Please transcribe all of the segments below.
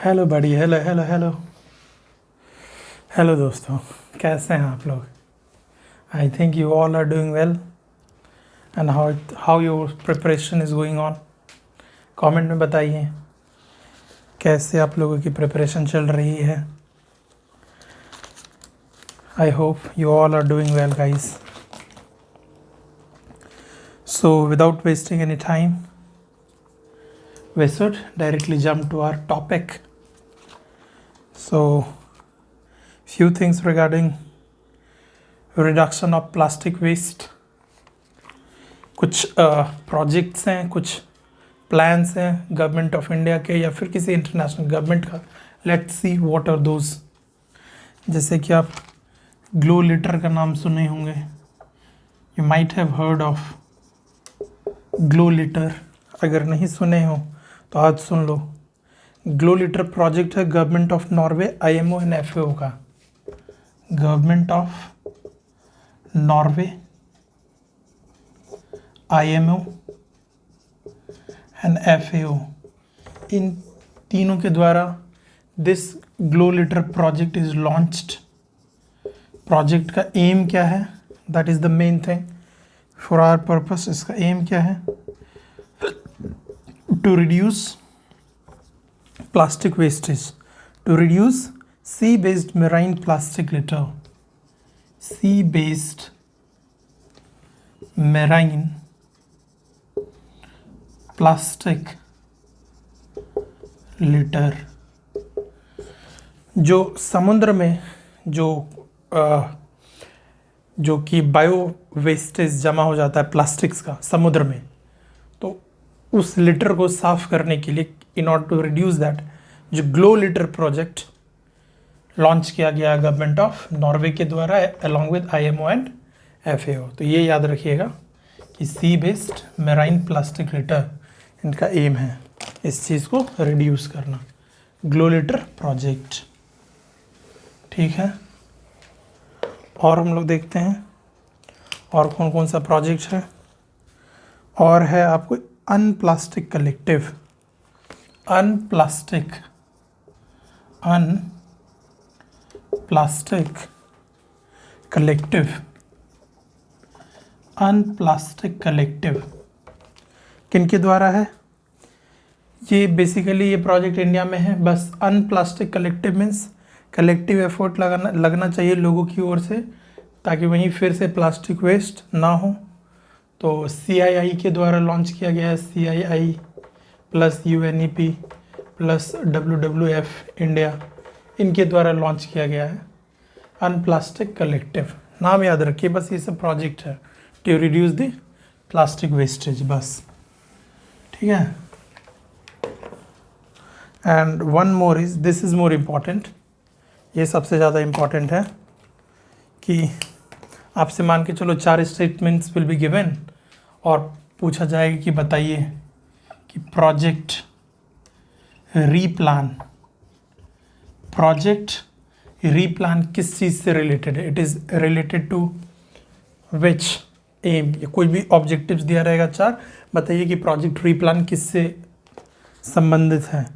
Hello बड़ी, hello hello hello hello दोस्तों, कैसे हैं आप लोग? I think you all are doing well and how your preparation is going on. Comment में बताइए कैसे आप लोगों की प्रिपरेशन चल रही है। I hope you all are doing well guys. So without wasting any time we should directly jump to our topic. So few things regarding reduction of plastic waste. कुछ प्रोजेक्ट्स हैं, कुछ प्लान्स हैं government of India के या फिर किसी international government का। Let's see what are those. जैसे कि आप ग्लो लिटर का नाम सुने होंगे, you might have heard of GloLitter. अगर नहीं सुने हो तो आज सुन लो। ग्लो लिटर प्रोजेक्ट है government of Norway, IMO and FAO का। Government of Norway, IMO and FAO, इन तीनों के द्वारा this GloLitter project is launched. Project का एम क्या है? That is the main thing for our purpose. इसका एम क्या है? to reduce plastic wastage, to reduce sea-based marine plastic litter, sea-based marine plastic litter। जो समुद्र में जो कि बायो वेस्टेज जमा हो जाता है प्लास्टिक्स का समुद्र में, तो उस लिटर को साफ करने के लिए, in order to reduce that, जो ग्लो लिटर प्रोजेक्ट लॉन्च किया गया गवर्नमेंट ऑफ नॉर्वे के द्वारा along with IMO and FAO. तो ये याद रखिएगा कि sea based marine plastic litter इनका एम है, इस चीज़ को रिड्यूस करना। ग्लो लिटर प्रोजेक्ट, ठीक है। और हम लोग देखते हैं और कौन कौन सा प्रोजेक्ट है। और है आपको अनप्लास्टिक कलेक्टिव, अनप्लास्टिक कलेक्टिव, अनप्लास्टिक कलेक्टिव किनके द्वारा है? ये बेसिकली ये प्रोजेक्ट इंडिया में है। बस अनप्लास्टिक कलेक्टिव मीन्स कलेक्टिव एफर्ट लगना चाहिए लोगों की ओर से, ताकि वहीं फिर से प्लास्टिक वेस्ट ना हो। तो CII के द्वारा लॉन्च किया गया है। CII plus UNEP plus WWF India, इनके द्वारा लॉन्च किया गया है अनप्लास्टिक कलेक्टिव। नाम याद रखिए, बस ये सब प्रोजेक्ट है to reduce the plastic wastage, बस, ठीक है। And one more is, this is more important, ये सबसे ज़्यादा इम्पॉर्टेंट है कि आपसे मान के चलो 4 स्टेटमेंट्स विल बी गिवन और पूछा जाएगा कि बताइए कि प्रोजेक्ट रीप्लान किस चीज़ से रिलेटेड है। It is related to which aim. कोई भी ऑब्जेक्टिव्स दिया रहेगा 4, बताइए कि प्रोजेक्ट रीप्लान किससे संबंधित है।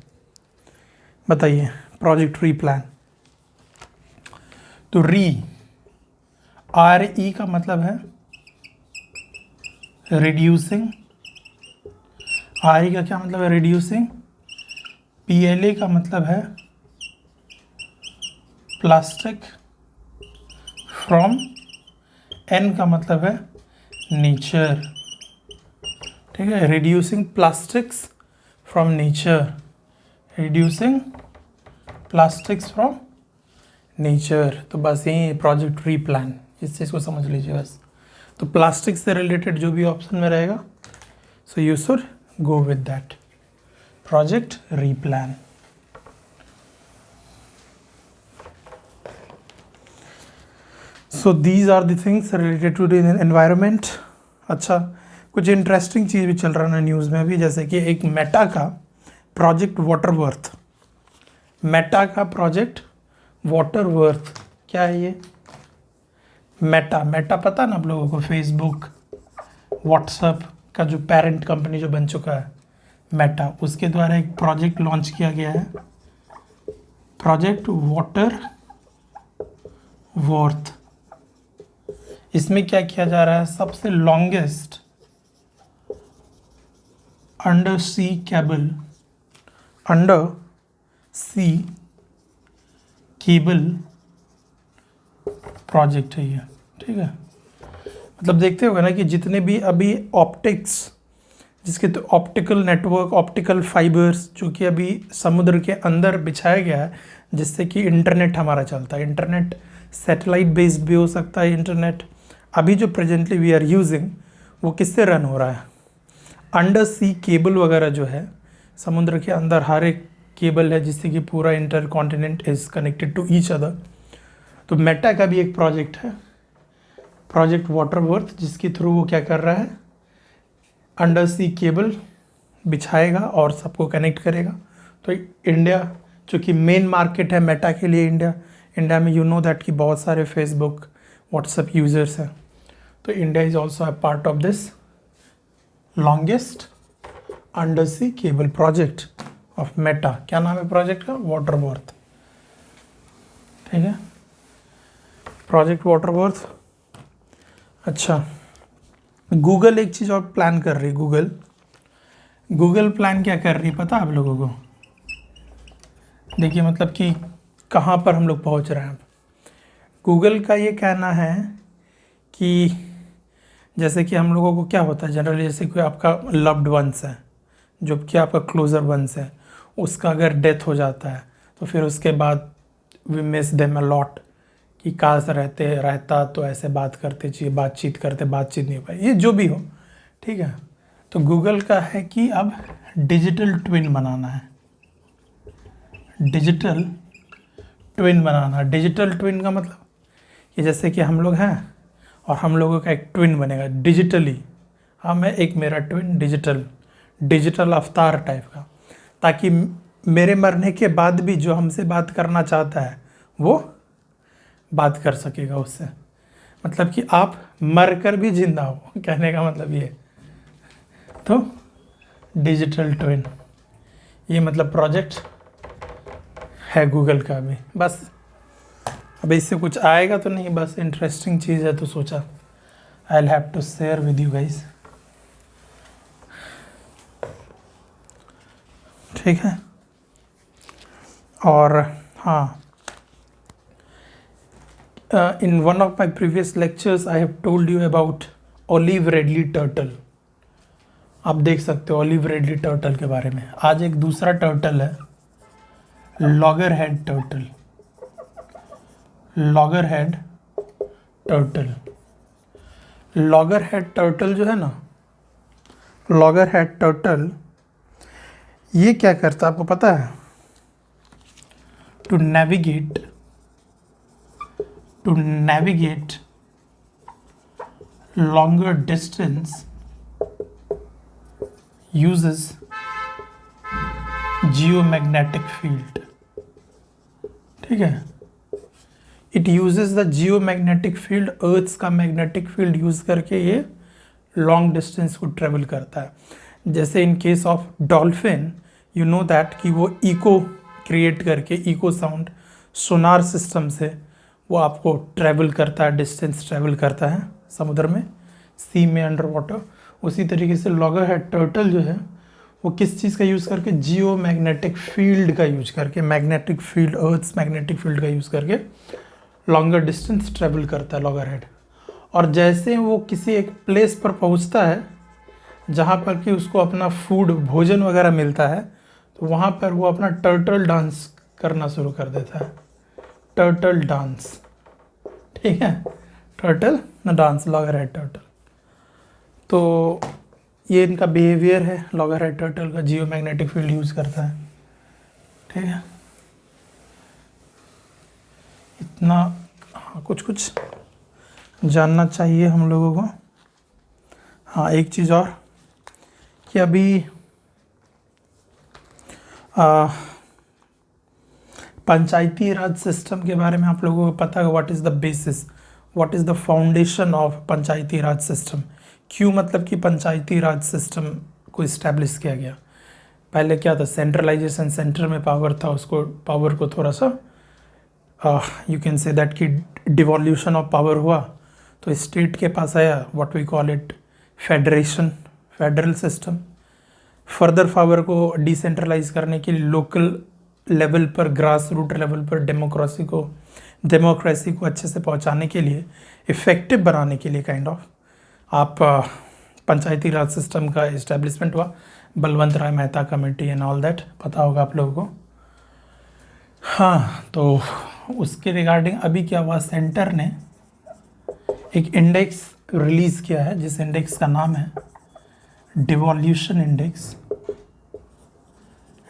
बताइए प्रोजेक्ट रीप्लान। तो RE का मतलब है रिड्यूसिंग। RE का क्या मतलब है? रिड्यूसिंग। PLA का मतलब है प्लास्टिक फ्रॉम। N का मतलब है नेचर, ठीक है। Reducing plastics from nature, reducing plastics from nature. तो बस यही प्रोजेक्ट रीप्लान, इस चीज़ को समझ लीजिए बस। तो प्लास्टिक से रिलेटेड जो भी ऑप्शन में रहेगा, so you should go with that, project replan. So these are the things related to the environment. अच्छा, कुछ इंटरेस्टिंग चीज़ भी चल रहा है न्यूज़ में भी, जैसे कि एक मेटा का प्रोजेक्ट वाटरवर्थ। मेटा का प्रोजेक्ट वाटरवर्थ क्या है ये? मेटा पता ना आप लोगों को, फेसबुक व्हाट्सएप का जो पेरेंट कंपनी जो बन चुका है मेटा, उसके द्वारा एक प्रोजेक्ट लॉन्च किया गया है प्रोजेक्ट वाटर वर्थ, इसमें क्या किया जा रहा है, सबसे longest undersea cable, undersea cable project है ये, ठीक है। मतलब देखते होगा ना कि जितने भी अभी ऑप्टिक्स, जिसके तो ऑप्टिकल नेटवर्क, ऑप्टिकल फाइबर्स जो कि अभी समुद्र के अंदर बिछाया गया है, जिससे कि इंटरनेट हमारा चलता है। इंटरनेट सैटेलाइट बेस्ड भी हो सकता है। इंटरनेट अभी जो प्रेजेंटली वी आर यूजिंग वो किससे रन हो रहा है, अंडर सी केबल वगैरह जो है, समुद्र के अंदर हर एक केबल है जिससे कि पूरा inter continent is connected to each other. तो मेटा का भी एक प्रोजेक्ट है, प्रोजेक्ट वाटरवर्थ, जिसके थ्रू वो क्या कर रहा है, अंडर सी केबल बिछाएगा और सबको कनेक्ट करेगा। तो इंडिया जो कि मेन मार्केट है मेटा के लिए, इंडिया में यू नो दैट कि बहुत सारे फेसबुक व्हाट्सएप यूज़र्स हैं। तो India is also a part of this longest undersea cable project of Meta. क्या नाम है प्रोजेक्ट का, वाटरवर्थ, ठीक है, प्रोजेक्ट वाटरवर्थ। अच्छा, गूगल एक चीज़ और प्लान कर रही, गूगल प्लान क्या कर रही पता है आप लोगों को, देखिए मतलब कि कहाँ पर हम लोग पहुँच रहे हैं। गूगल का ये कहना है कि जैसे कि हम लोगों को क्या होता है जनरली, जैसे कोई आपका लव्ड वंस है, जो कि आपका क्लोज़र वंस है, उसका अगर डेथ हो जाता है तो फिर उसके बाद we miss them a lot, कि काश रहता तो ऐसे बात करते चाहिए, बातचीत नहीं हो पाई, ये जो भी हो, ठीक है। तो गूगल का है कि अब डिजिटल ट्विन बनाना है, डिजिटल ट्विन का मतलब कि जैसे कि हम लोग हैं और हम लोगों का एक ट्विन बनेगा डिजिटली, हाँ मैं एक मेरा ट्विन डिजिटल अवतार टाइप का, ताकि मेरे मरने के बाद भी जो हमसे बात करना चाहता है वो बात कर सकेगा उससे। मतलब कि आप मर कर भी जिंदा हो, कहने का मतलब ये। तो डिजिटल ट्विन ये मतलब प्रोजेक्ट है गूगल का भी। बस अब इससे कुछ आएगा तो नहीं, बस इंटरेस्टिंग चीज़ है तो सोचा I will have to share with you guys, ठीक है। और हाँ, in one of my previous lectures I have told you about olive ridley turtle। आप देख सकते हो ऑलिव रेडली टर्टल के बारे में। आज एक दूसरा टर्टल है, लॉगरहेड टर्टल। लॉगरहेड टर्टल जो है ना, लॉगरहेड टर्टल ये क्या करता है आपको पता है, to navigate longer distance uses geomagnetic field, ठीक है। It uses the geomagnetic field, earth का मैग्नेटिक फील्ड यूज करके ये लॉन्ग डिस्टेंस को ट्रेवल करता है। जैसे in case of dolphin you know that कि वो इको क्रिएट करके, इको साउंड सोनार सिस्टम से वो आपको ट्रैवल करता है, डिस्टेंस ट्रैवल करता है समुद्र में, सी में, अंडर वाटर। उसी तरीके से लॉगरहेड टर्टल जो है वो किस चीज़ का यूज़ करके, जियो मैग्नेटिक फील्ड का यूज करके, magnetic field, earth's magnetic field का यूज़ करके लॉन्गर डिस्टेंस ट्रैवल करता है लॉगरहेड। और जैसे वो किसी एक प्लेस पर पहुंचता है जहाँ पर कि उसको अपना फूड, भोजन वगैरह मिलता है, तो वहाँ पर वो अपना टर्टल डांस करना शुरू कर देता है, टर्टल डांस, ठीक है, टर्टल डांस, लॉगरहेड टर्टल। तो ये इनका बिहेवियर है, लॉगरहेड टर्टल का जियोमैग्नेटिक फील्ड यूज़ करता है, ठीक है। इतना हाँ, कुछ जानना चाहिए हम लोगों को। हाँ, एक चीज़ और कि अभी पंचायती राज सिस्टम के बारे में आप लोगों को पता है, what is the basis, what is the foundation of Panchayati Raj system. क्यों मतलब कि पंचायती राज सिस्टम को इस्टेब्लिश किया गया। पहले क्या था, सेंट्रलाइजेशन, सेंटर में पावर था, उसको पावर को थोड़ा सा यू कैन से दैट कि डिवॉल्यूशन ऑफ पावर हुआ, तो स्टेट के पास आया, what we call it federation, federal system. Further power को डिसेंट्रलाइज करने के लिए लोकल लेवल पर, ग्रास रूट लेवल पर डेमोक्रेसी को अच्छे से पहुंचाने के लिए, इफ़ेक्टिव बनाने के लिए काइंड ऑफ आप पंचायती राज सिस्टम का इस्टेब्लिशमेंट हुआ, Balwant Rai Mehta committee and all that, पता होगा आप लोगों को। हाँ, तो उसके रिगार्डिंग अभी क्या हुआ, सेंटर ने एक इंडेक्स रिलीज़ किया है, जिस इंडेक्स का नाम है डिवॉल्यूशन index,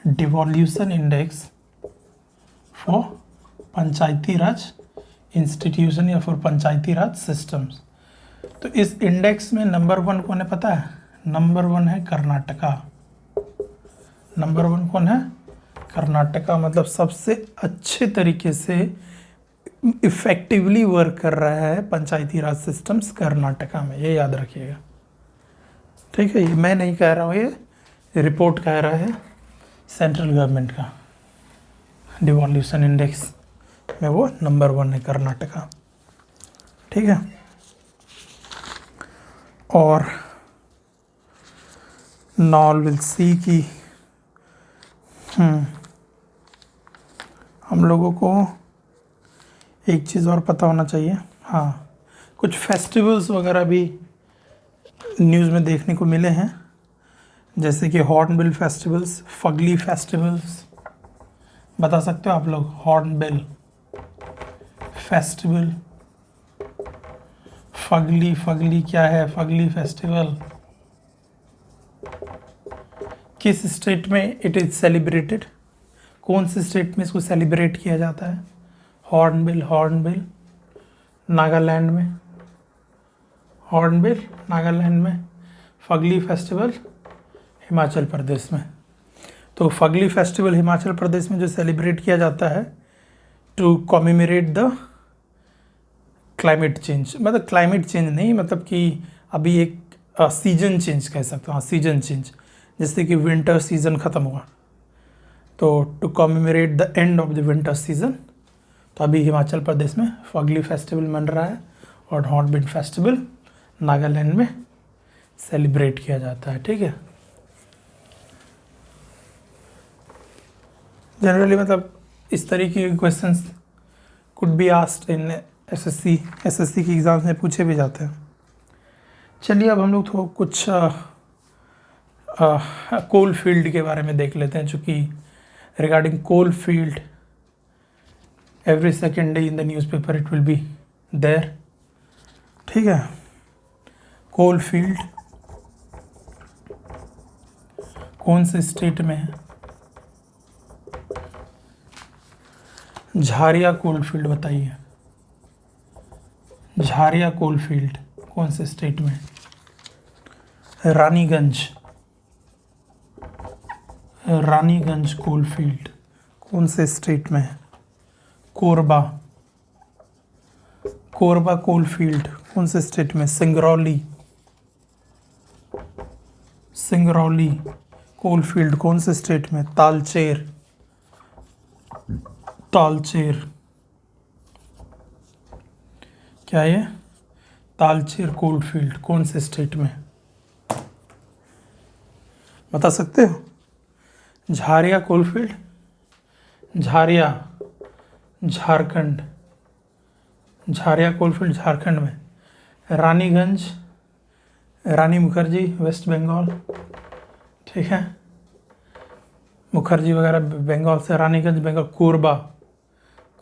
डिवॉल्यूशन index for Panchayati Raj institution या फिर पंचायती राज सिस्टम्स। तो इस इंडेक्स में नंबर 1 कौन है पता है? नंबर 1 है कर्नाटका। नंबर 1 कौन है? कर्नाटका। मतलब सबसे अच्छे तरीके से इफेक्टिवली वर्क कर रहा है पंचायती राज सिस्टम्स कर्नाटका में, ये याद रखिएगा, ठीक है। ये मैं नहीं कह रहा हूँ, ये रिपोर्ट कह रहा है सेंट्रल गवर्नमेंट का। डिवॉल्यूशन इंडेक्स में वो नंबर 1 है कर्नाटका, ठीक है। और नाउ विल सी कि हम लोगों को एक चीज़ और पता होना चाहिए। हाँ, कुछ फेस्टिवल्स वगैरह भी न्यूज़ में देखने को मिले हैं, जैसे कि हॉर्नबिल फेस्टिवल्स, फगली फेस्टिवल्स। बता सकते हो आप लोग हॉर्नबिल फेस्टिवल, फगली, फगली क्या है? फगली फेस्टिवल किस स्टेट में इट इज़ सेलिब्रेटेड? कौन से स्टेट में इसको सेलिब्रेट किया जाता है? हॉर्नबिल, हॉर्नबिल नागालैंड में, हॉर्नबिल नागालैंड में, फगली फेस्टिवल हिमाचल प्रदेश में। तो फगली फेस्टिवल हिमाचल प्रदेश में जो सेलिब्रेट किया जाता है to commemorate the climate change, मतलब क्लाइमेट चेंज नहीं, मतलब कि अभी एक सीजन चेंज कह सकते हो, हाँ सीजन चेंज, जैसे कि विंटर सीजन ख़त्म हुआ, तो to commemorate the end of the winter season, तो अभी हिमाचल प्रदेश में फगली फेस्टिवल मन रहा है और हॉर्नबिल फेस्टिवल नागालैंड में सेलिब्रेट किया जाता है, ठीक है। जनरली मतलब इस तरीके के questions could be asked in SSC की एग्ज़ाम्स में पूछे भी जाते हैं। चलिए अब हम लोग तो कुछ कोल फील्ड के बारे में देख लेते हैं, चूँकि regarding coal field every second day in the newspaper it will be there, ठीक है। कोल फील्ड कौन से स्टेट में है? झारिया कोल फील्ड बताइए, झारिया कोल फील्ड कौन से स्टेट में है? रानीगंज, रानीगंज कोल फील्ड कौन से स्टेट में है? कोरबा, कोरबा कोल फील्ड कौन से स्टेट में? सिंगरौली, सिंगरौली कोल फील्ड कौन से स्टेट में? तालचेर, तालचेर क्या ये? तालचेर कोल फील्ड कौन से स्टेट में? बता सकते हो? Jharia coal field, Jharia Jharkhand, Jharia coal field Jharkhand में। रानीगंज, रानी मुखर्जी वेस्ट बंगाल, ठीक है, मुखर्जी वगैरह बंगाल से, Raniganj Bengal. Korba,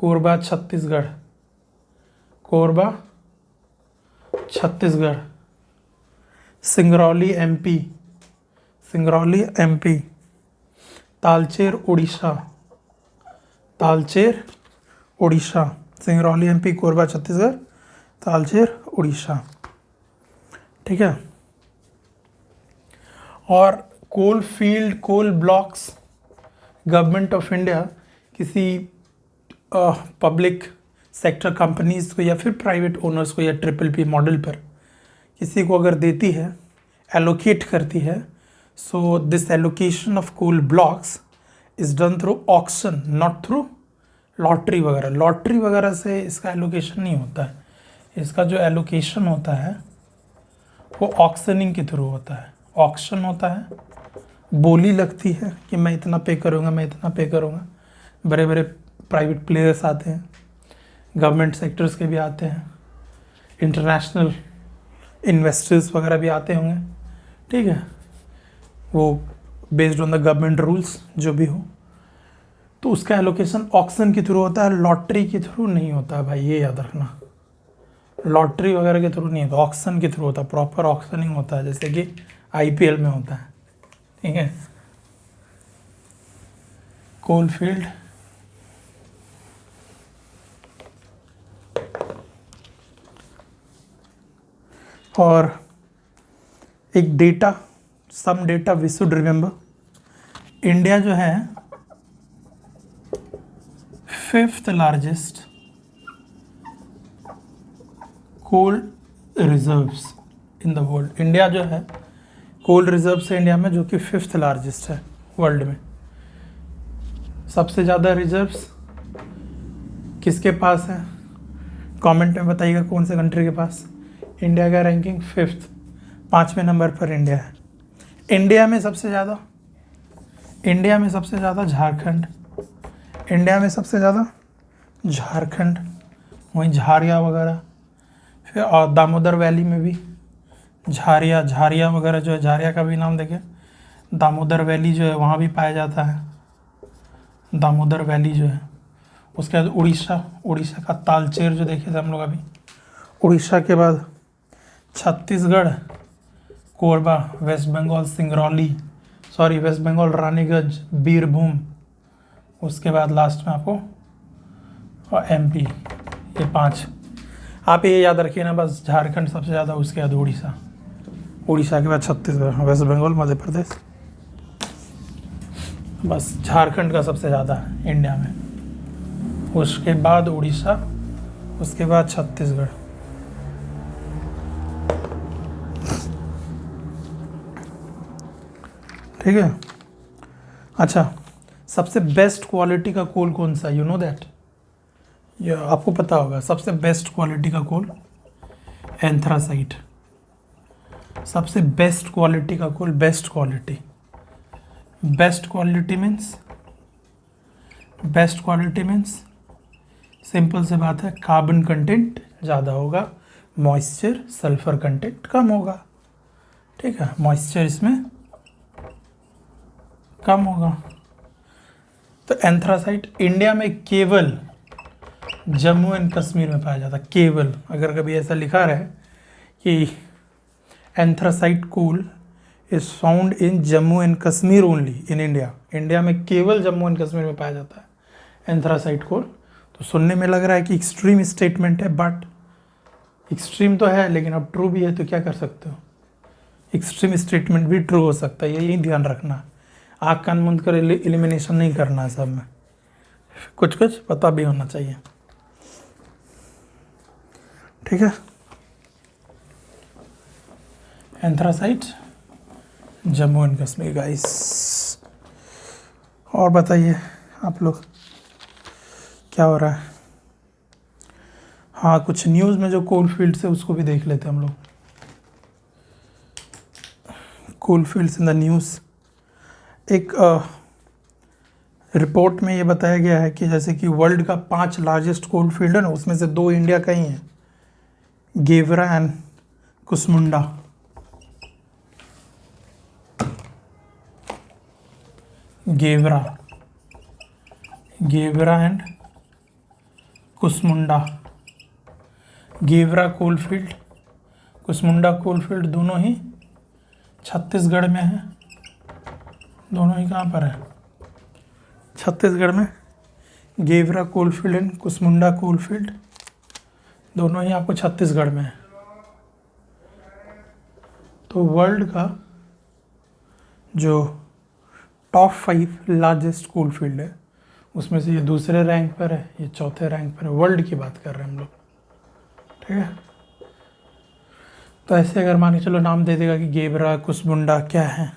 Korba Chhattisgarh, Korba Chhattisgarh. Singrauli MP, Singrauli MP. Talcher Orissa, Talcher Orissa. Singrauli MP, Korba Chhattisgarh, Talcher Orissa, ठीक है। और coal field, coal blocks, government of India किसी पब्लिक सेक्टर कंपनीज को या फिर प्राइवेट ओनर्स को या ट्रिपल पी मॉडल पर किसी को अगर देती है, एलोकेट करती है, So this allocation of coal blocks is done through auction, not through lottery वगैरह। लॉटरी वगैरह से इसका एलोकेशन नहीं होता है। इसका जो एलोकेशन होता है वो ऑक्शनिंग के थ्रू होता है। ऑक्शन होता है, बोली लगती है कि मैं इतना पे करूँगा, मैं इतना पे करूँगा। बड़े बड़े प्राइवेट प्लेयर्स आते हैं, गवर्नमेंट सेक्टर्स के भी आते हैं, इंटरनेशनल इन्वेस्टर्स वगैरह भी आते होंगे, ठीक है। वो based on the government rules जो भी हो, तो उसका एलोकेशन ऑक्शन के थ्रू होता है, लॉटरी के थ्रू नहीं होता है भाई, ये याद रखना। लॉटरी वगैरह के थ्रू नहीं होता, ऑक्शन के थ्रू होता है। प्रॉपर ऑक्शनिंग होता है, जैसे कि आईपीएल में होता है, ठीक है। कोल फील्ड और एक data, some data we should remember. India जो है 5th largest coal reserves in the world. India जो है कोल रिजर्व्स है इंडिया में, जो कि 5th लार्जेस्ट है वर्ल्ड में। सबसे ज़्यादा रिजर्व्स किसके पास है? कमेंट में बताइएगा कौन से कंट्री के पास। इंडिया का रैंकिंग 5th, 5वें नंबर पर इंडिया है। इंडिया में सबसे ज़्यादा झारखंड, इंडिया में सबसे ज़्यादा झारखंड, वहीं झारिया वगैरह। फिर और दामोदर वैली में भी झारिया वगैरह जो है, झारिया का भी नाम देखें, दामोदर वैली जो है वहाँ भी पाया जाता है, दामोदर वैली जो है। उसके बाद उड़ीसा का तालचेर जो देखे थे हम लोग अभी। उड़ीसा के बाद छत्तीसगढ़, कोरबा, वेस्ट बंगाल रानीगंज, बीरभूम। उसके बाद लास्ट में आपको एमपी, ये 5। आप ये याद रखिए ना, बस झारखंड सबसे ज़्यादा, उसके बाद उड़ीसा के बाद छत्तीसगढ़, वेस्ट बंगाल, मध्य प्रदेश, बस झारखंड का सबसे ज़्यादा है इंडिया में। उसके बाद उड़ीसा, उसके बाद छत्तीसगढ़। ठीक है। अच्छा, सबसे बेस्ट क्वालिटी का कोल कौन सा? यू नो दैट, ये आपको पता होगा। सबसे बेस्ट क्वालिटी का कोल एंथ्रासाइट। सबसे बेस्ट क्वालिटी का कोल, बेस्ट क्वालिटी मीन्स सिंपल से बात है, कार्बन कंटेंट ज़्यादा होगा, मॉइस्चर सल्फर कंटेंट कम होगा, ठीक है। मॉइस्चर इसमें कम होगा। तो एंथ्रासाइट इंडिया में केवल जम्मू एंड कश्मीर में पाया जाता है, केवल। अगर कभी ऐसा लिखा रहे कि anthracite coal is found in Jammu and Kashmir only in India, India में केवल जम्मू एंड कश्मीर में पाया जाता है एंथ्रासाइट कोल, तो सुनने में लग रहा है कि एक्सट्रीम स्टेटमेंट है, बट एक्सट्रीम तो है लेकिन अब ट्रू भी है, तो क्या कर सकते हो, एक्सट्रीम स्टेटमेंट भी ट्रू हो सकता है, यही ध्यान रखना। आँख कान मूंद कर एलिमिनेशन नहीं करना है सब में, कुछ कुछ पता भी होना चाहिए, ठीक है। Anthracite Jammu and Kashmir guys. और बताइए आप लोग क्या हो रहा है? हाँ, कुछ न्यूज़ में जो कोल फील्ड्स है उसको भी देख लेते हैं हम लोग। कोल फील्ड्स इन द न्यूज़। एक रिपोर्ट में ये बताया गया है कि जैसे कि वर्ल्ड का 5 लार्जेस्ट कोल फील्ड है ना, उसमें से 2 इंडिया का ही है, Gevra and Kusmunda. Gevra and Kusmunda. Gevra coal field, Kusmunda coal field दोनों ही छत्तीसगढ़ में है। दोनों ही कहाँ पर है? छत्तीसगढ़ में। Gevra coal field and Kusmunda coal field दोनों ही आपको छत्तीसगढ़ में है। तो वर्ल्ड का जो टॉप 5 लार्जेस्ट कोल फील्ड है उसमें से ये दूसरे रैंक पर है, ये चौथे रैंक पर है। वर्ल्ड की बात कर रहे हैं हम लोग, ठीक है। तो ऐसे अगर मान के चलो नाम दे देगा कि गेवरा कुसमुंडा क्या है,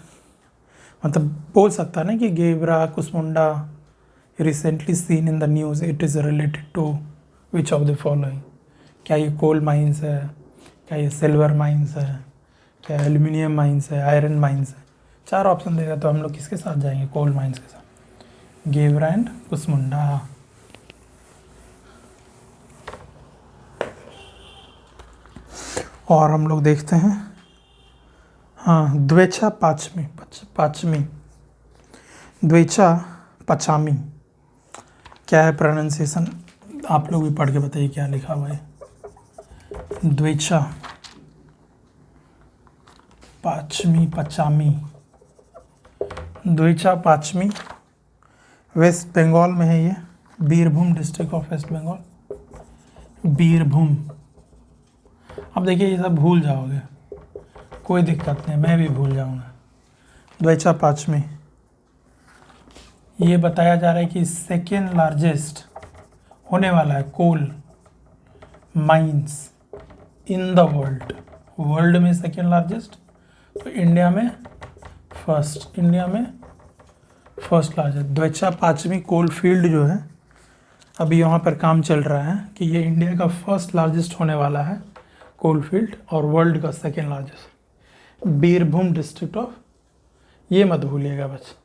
मतलब बोल सकता है ना कि Gevra Kusmunda recently seen in the news, it is related to which of the following. क्या ये कोल माइंस है, क्या ये सिल्वर माइंस है, क्या एल्यूमिनियम माइंस है, आयरन माइंस है। 4 ऑप्शन देगा तो हम लोग किसके साथ जाएंगे? कोल माइंस के साथ, गेवरा एंड कुसमुंडा। और हम लोग देखते हैं, हाँ, द्वेचा पाचमी, द्वेचा पचामी, क्या है प्रोनाउंसिएशन? आप लोग भी पढ़ के बताइए क्या लिखा हुआ है। द्वेचा पाचमी पचामी, द्वेचा पाचमी वेस्ट बंगाल में है ये, Birbhum district of West Bengal, Birbhum. अब देखिए ये सब भूल जाओगे, कोई दिक्कत नहीं, मैं भी भूल जाऊंगा। द्वेचा पाचमी, ये बताया जा रहा है कि सेकेंड लार्जेस्ट होने वाला है coal mines in the world. World में सेकेंड लार्जेस्ट, तो इंडिया में first, largest. Deocha Pachami coal field जो है अभी यहाँ पर काम चल रहा है कि ये इंडिया का फर्स्ट लार्जेस्ट होने वाला है कोल फील्ड और वर्ल्ड का second largest. Birbhum district of, ये मत भूलिएगा बस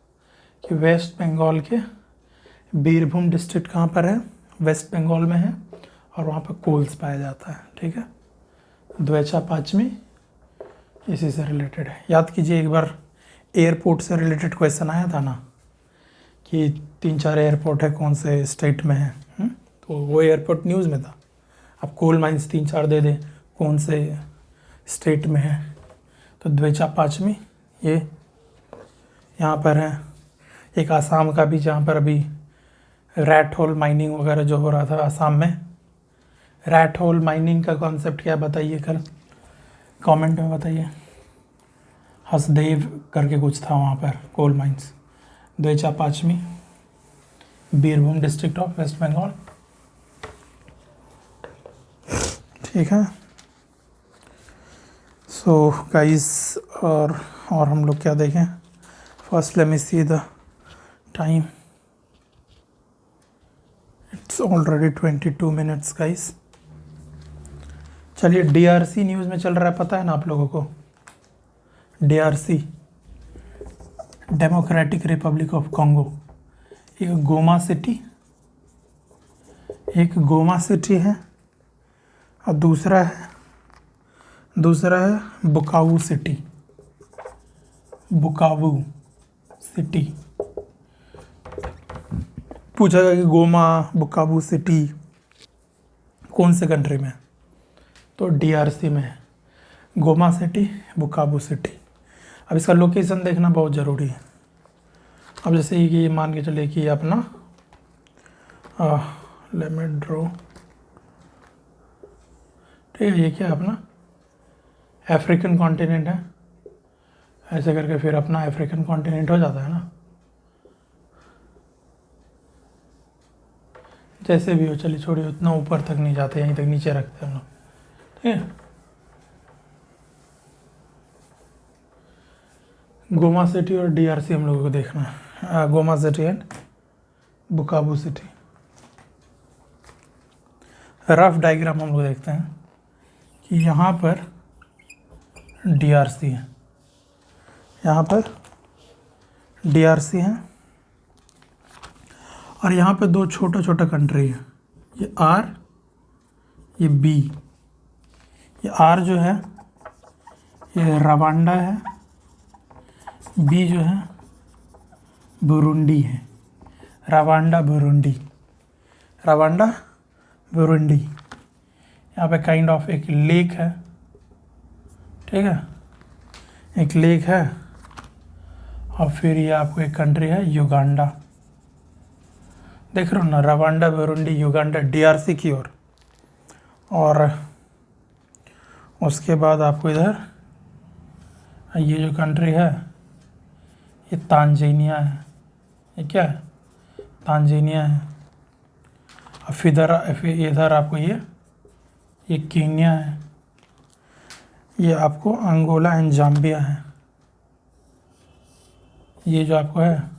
कि वेस्ट बंगाल के बीरभूम डिस्ट्रिक्ट कहाँ पर है? वेस्ट बंगाल में है, और वहाँ पर कोल्स पाया जाता है। ठीक है, द्वेचा पाचमी इसी से रिलेटेड है। याद कीजिए एक बार एयरपोर्ट से रिलेटेड क्वेश्चन आया था ना कि 3-4 एयरपोर्ट है, कौन से स्टेट में है, तो वो एयरपोर्ट न्यूज़ में था। अब कोल माइंस 3-4 दे दें कौन से स्टेट में है, तो द्वेचा पाचमी ये यहाँ पर है। एक आसाम का भी, जहाँ पर अभी रैट होल माइनिंग वगैरह जो हो रहा था आसाम में। रैट होल माइनिंग का कॉन्सेप्ट क्या बताइए, कल कमेंट में बताइए। हसदेव करके कुछ था वहाँ पर, coal mines. Deocha Pachami, Birbhum district of West Bengal. ठीक है, सो गाइस, और हम लोग क्या देखें? First let me see the time, it's already 22 minutes guys. चलिए, डीआरसी न्यूज़ में चल रहा है, पता है ना आप लोगों को? DRC, democratic Republic of Congo. एक गोमा सिटी है और दूसरा है बुकावू सिटी। पूछा गया कि गोमा, बुकावू सिटी कौन से कंट्री में है? तो डीआरसी में है, गोमा सिटी, बुकावू सिटी। अब इसका लोकेशन देखना बहुत ज़रूरी है। अब जैसे कि ये मान के चलिए कि अपना लेट मी ड्रॉ, ठीक है, ये क्या अपना अफ्रीकन कॉन्टिनेंट है, ऐसे करके फिर अपना अफ्रीकन कॉन्टिनेंट हो जाता है ना। जैसे भी हो, चलिए छोड़िए, उतना ऊपर तक नहीं जाते, यहीं तक नीचे रखते हैं हम लोग। ठीक है, गोमा सिटी और डीआरसी हम लोगों को देखना है। Goma city and Bukavu city. Rough diagram हम लोग देखते हैं कि यहाँ पर डीआरसी है, यहाँ पर डीआरसी है, और यहाँ पे 2 छोटा कंट्री है, ये आर, ये बी। ये आर जो है ये रवांडा है, बी जो है बुरुंडी है। Rwanda Burundi. यहाँ पे काइंड ऑफ एक लेक है, ठीक है, एक लेक है। और फिर ये आपको एक कंट्री है युगांडा, देख रहे हो ना, रवांडा, बुरुंडी, युगांडा, डीआरसी की ओर। और उसके बाद आपको इधर ये जो कंट्री है ये तांजानिया है। ये क्या है? तांजानिया है। और फिर इधर आपको ये कीनिया है। ये आपको अंगोला एंड जाम्बिया है। ये जो आपको है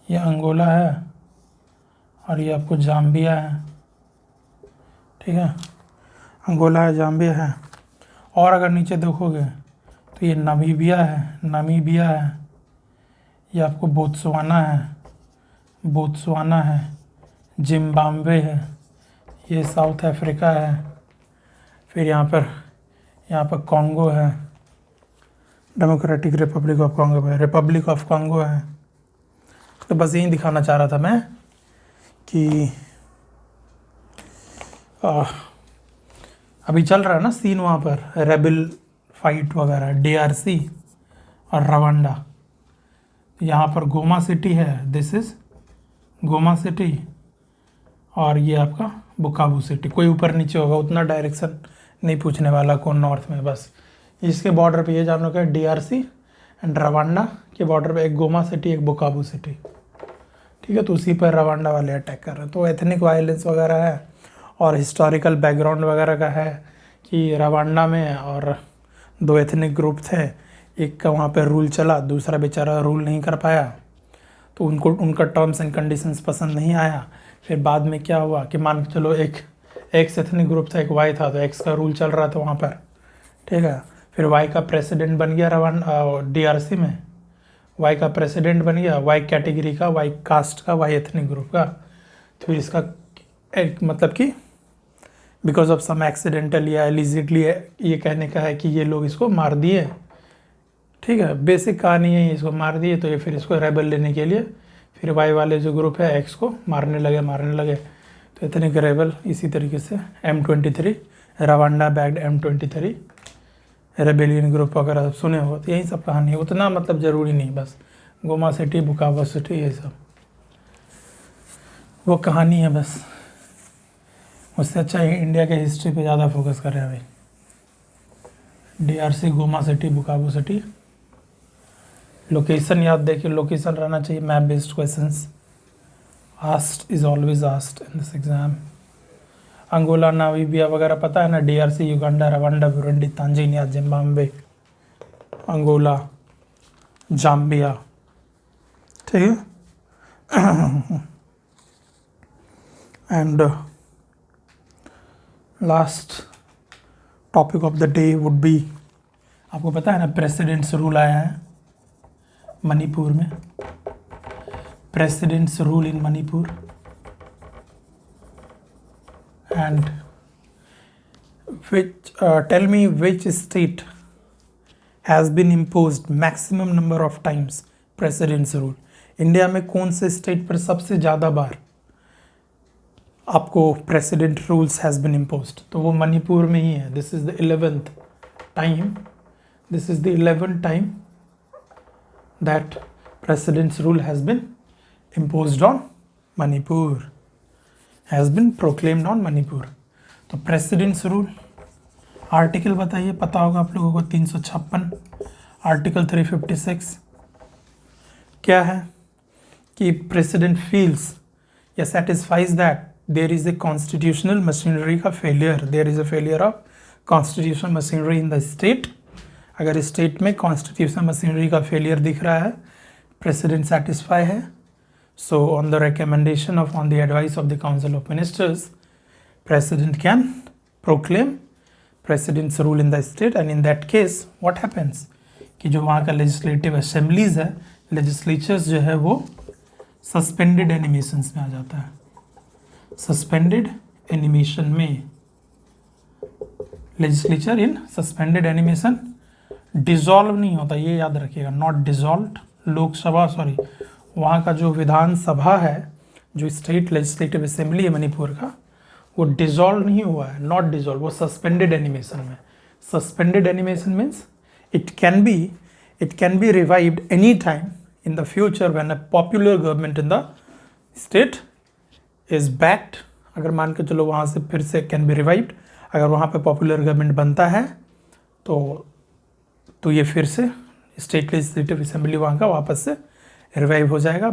ये अंगोला है और ये आपको जाम्बिया है, ठीक है, अंगोला है, जाम्बिया है। और अगर नीचे देखोगे तो ये नामीबिया है, ये आपको बोत्सवाना है, जिम्बाब्वे है, ये साउथ अफ्रीका है, फिर यहाँ पर कॉन्गो है, डेमोक्रेटिक रिपब्लिक ऑफ कॉन्गो है। तो बस यही दिखाना चाह रहा था मैं कि अभी चल रहा है ना सीन वहाँ पर, रेबल फाइट वगैरह, DRC और रवांडा। यहाँ पर गोमा सिटी है, दिस इज़ गोमा सिटी, और ये आपका बुकाबू सिटी। कोई ऊपर नीचे होगा, उतना डायरेक्शन नहीं पूछने वाला कौन नॉर्थ में, बस इसके बॉर्डर पे ये जानो क्या, DRC एंड रवांडा के बॉर्डर पे एक गोमा सिटी, एक बुकाबू सिटी, ठीक है। तो उसी पर रवांडा वाले अटैक कर रहे हैं। तो एथनिक वायलेंस वगैरह है और हिस्टोरिकल बैकग्राउंड वगैरह का है कि रवांडा में और 2 एथनिक ग्रुप थे, एक का वहाँ पे रूल चला, दूसरा बेचारा रूल नहीं कर पाया, तो उनका टर्म्स एंड कंडीशंस पसंद नहीं आया। फिर बाद में क्या हुआ कि मान के चलो एक एक्स एथनिक ग्रुप था, एक वाई था, तो एक्स का रूल चल रहा था वहाँ पर, ठीक है। फिर वाई का प्रेसिडेंट बन गया DRC में, वाई का प्रेसिडेंट बन गया, वाई कैटेगरी का, वाई कास्ट का, वाई एथनिक ग्रुप का। तो फिर इसका एक मतलब कि बिकॉज ऑफ सम एक्सीडेंटल या एलिजिडली ये कहने का है कि ये लोग इसको मार दिए, ठीक है, बेसिक कहानी है, इसको मार दिए। तो ये फिर इसको रेबल लेने के लिए फिर वाई वाले जो ग्रुप है एक्स को मारने लगे। तो इतने के रेबल इसी तरीके से M23 Rwanda bagged M23 rebellion group वगैरह सुने हो, तो यही सब कहानी है। उतना मतलब ज़रूरी नहीं, बस गोमा सिटी, बुकावा सिटी, ये सब वो कहानी है बस। उससे अच्छा इंडिया के हिस्ट्री पे ज़्यादा फोकस कर रहे हैं भाई। DRC, Goma city, Bukavu city. Location याद देखिए, लोकेशन रहना चाहिए। Map based questions asked is always asked in this exam. Angola, Namibia वगैरह पता है ना, DRC, Uganda, Rwanda, Burundi, Tanzania, Zimbabwe, Angola, Zambia, ठीक है। And last topic of the day would be, आपको पता है ना प्रेसिडेंट्स रूल आया है मणिपुर में, presidents rule in Manipur. And tell me which state has been imposed maximum number of times president's rule। India में कौन से स्टेट पर सबसे ज़्यादा बार आपको president rules has been imposed? तो वो मणिपुर में ही है। This is the 11th time that president's rule has been imposed on Manipur, has been proclaimed on Manipur। तो प्रेसिडेंट्स रूल आर्टिकल बताइए, पता होगा आप लोगों को, 356, आर्टिकल 356 क्या है कि प्रेसिडेंट फील्स या satisfies that there is a constitutional machinery का failure, there is a failure of constitutional machinery in the state. अगर स्टेट में कॉन्स्टिट्यूशनल मशीनरी का फेलियर दिख रहा है, प्रेसिडेंट सेटिस्फाई है, so on the recommendation of on the advice of the council of ministers, president can proclaim president's rule in the state. And in that case what happens कि जो वहाँ का legislative assemblies है, legislatures जो है वो suspended animations में आ जाता है। सस्पेंडेड एनिमेशन में, लेजिस्लेचर इन सस्पेंडेड एनिमेशन, डिसॉल्व नहीं होता, ये याद रखिएगा, नॉट डिसॉल्व्ड। लोकसभा सॉरी वहाँ का जो विधानसभा है, जो स्टेट लेजिस्लेटिव असेंबली है मणिपुर का, वो डिसॉल्व नहीं हुआ है, नॉट डिसॉल्व, वो सस्पेंडेड एनिमेशन में। Suspended animation means it can be revived any time in the future when a popular government in the state is backed. अगर मान के चलो वहाँ से फिर से कैन बी रिवाइव्ड, अगर वहाँ पे पॉपुलर गवर्नमेंट बनता है तो ये फिर से स्टेट लेजिस्लेटिव असेंबली वहाँ का वापस से रिवाइव हो जाएगा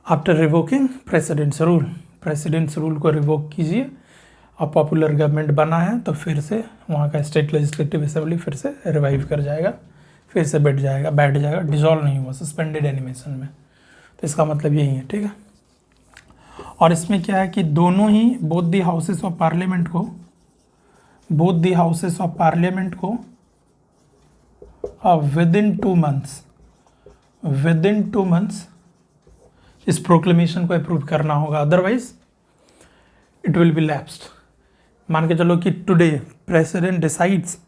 after revoking presidents rule. Presidents rule को रिवोक कीजिए और पॉपुलर गवर्नमेंट बना है तो फिर से वहाँ का स्टेट लेजिस्लेटिव असेंबली फिर से रिवाइव कर जाएगा, फिर से बैठ जाएगा, डिजॉल्व नहीं हुआ, सस्पेंडेड एनिमेशन में। तो इसका मतलब यही है, ठीक है। और इसमें क्या है कि दोनों ही both the houses of parliament को विदिन 2 मंथ्स इस प्रोक्लेमेशन को अप्रूव करना होगा, otherwise it will be lapsed. मान के चलो कि टुडे प्रेसिडेंट डिसाइड्स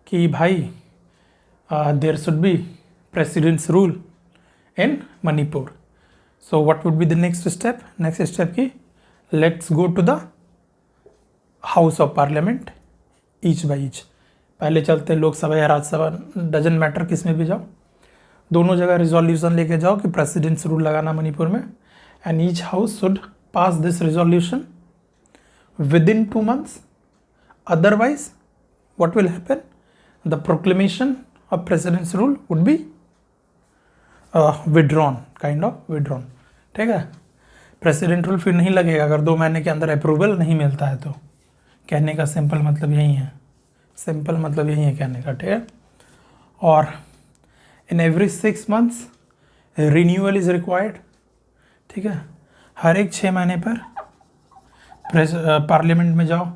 कि भाई there should be president's rule in Manipur, so what would be the next step की let's go to the house of parliament each by each. पहले चलते लोकसभा या राज्यसभा, डजन मैटर किस में भी जाओ, दोनों जगह रिजोल्यूशन लेके जाओ कि प्रेसिडेंट्स रूल लगाना मणिपुर में, and each house should pass this resolution within 2 months, otherwise what will happen, the proclamation of president's rule would be withdrawn, ठीक है। प्रेसिडेंट रूल फिर नहीं लगेगा अगर 2 महीने के अंदर अप्रूवल नहीं मिलता है तो। कहने का सिंपल मतलब यही है, कहने का, ठीक है। और in every 6 months renewal is required, ठीक है। हर एक 6 महीने पर पार्लियामेंट में जाओ,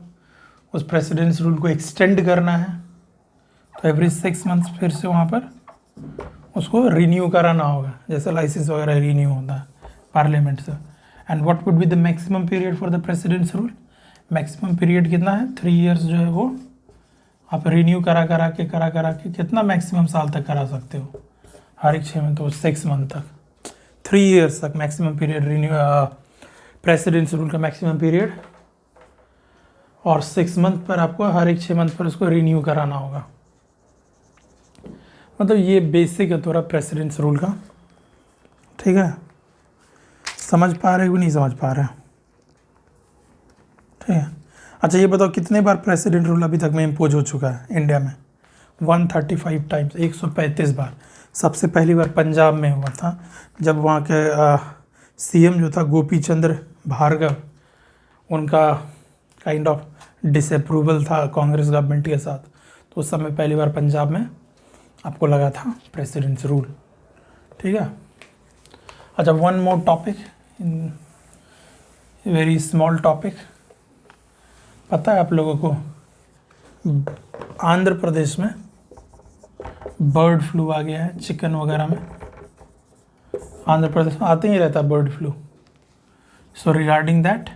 उस प्रेसिडेंट्स रूल को एक्सटेंड करना है तो एवरी 6 months फिर से वहाँ पर उसको रिन्यू कराना होगा, जैसे लाइसेंस वगैरह रिन्यू होता है पार्लियामेंट से। And what would be the maximum period for the presidents rule, maximum period कितना है, 3 years जो है वो आप रिन्यू करा के कितना मैक्सिमम साल तक करा सकते हो, हर एक 6 में तो 6 month तक, 3 years तक maximum period renew presidents rule का मैक्सिमम पीरियड, और 6 month पर आपको हर एक 6 month पर उसको रिन्यू कराना होगा। मतलब ये बेसिक है थोड़ा प्रेसिडेंट्स रूल का, ठीक है। समझ पा रहे हो नहीं समझ पा रहे, ठीक है। अच्छा ये बताओ कितने बार प्रेसिडेंट रूल अभी तक में इम्पोज हो चुका है इंडिया में, 135 टाइम्स, 135 बार। सबसे पहली बार पंजाब में हुआ था, जब वहाँ के सीएम जो था गोपी चंद्र भार्गव, उनका काइंड ऑफ डिसअप्रूवल था कांग्रेस गवर्नमेंट के साथ, तो उस समय पहली बार पंजाब में आपको लगा था प्रेसिडेंट्स रूल, ठीक है। अच्छा one more topic, very small topic, पता है आप लोगों को आंध्र प्रदेश में बर्ड फ्लू आ गया है चिकन वगैरह में, आंध्र प्रदेश में आते ही रहता है bird flu. So regarding that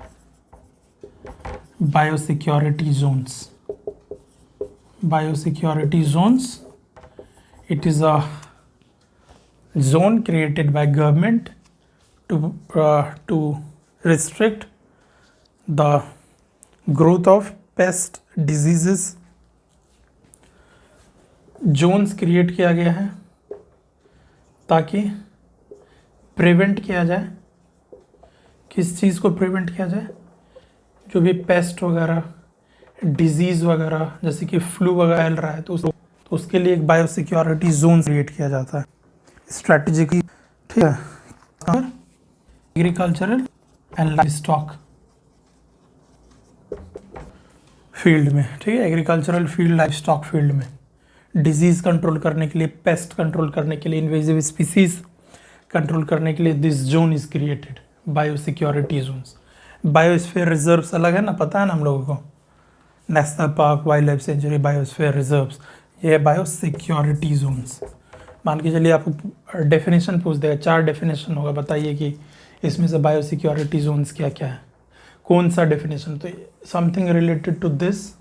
biosecurity zones, it is a zone created by government to restrict the growth of pest diseases। Zones create किया गया है ताकि प्रिवेंट किया जाए, किस चीज़ को प्रिवेंट किया जाए, जो भी पेस्ट वगैरह डिजीज़ वगैरह जैसे कि फ्लू वगैरह फैल रहा है तो उसके लिए एक बायोसिक्योरिटी जोन क्रिएट किया जाता है स्ट्रैटेजिकली, ठीक है। Agricultural and live stock field में, ठीक है, agricultural field, live stock field में डिजीज़ कंट्रोल करने के लिए, पेस्ट कंट्रोल करने के लिए, इन्वेजिव स्पीसीज कंट्रोल करने के लिए this zone is created, biosecurity zones. Biosphere reserves अलग है ना, पता है ना हम लोगों को, national park, wildlife sanctuary, biosphere reserves, ये है बायोसिक्योरिटी जोन्स। मान के चलिए आपको डेफिनेशन पूछ देगा, 4 डेफिनेशन होगा, बताइए कि इसमें से बायोसिक्योरिटी जोन्स क्या क्या है, कौन सा डेफिनेशन। तो something related to this,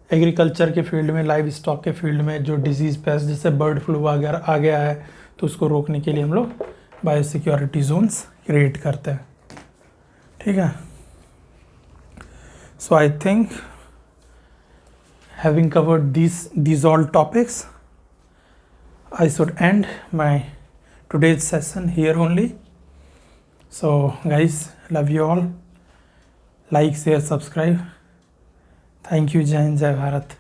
agriculture के फील्ड में, लाइव स्टॉक के फील्ड में जो डिजीज़ पेस्ट जैसे बर्ड फ्लू वगैरह आ गया है तो उसको रोकने के लिए हम लोग बायोसिक्योरिटी जोन्स क्रिएट करते हैं, ठीक है। So I think having covered these all topics, I should end my today's session here only. So guys, love you all, like, share, subscribe. Thank you. Jai Hind, Jai Bharat.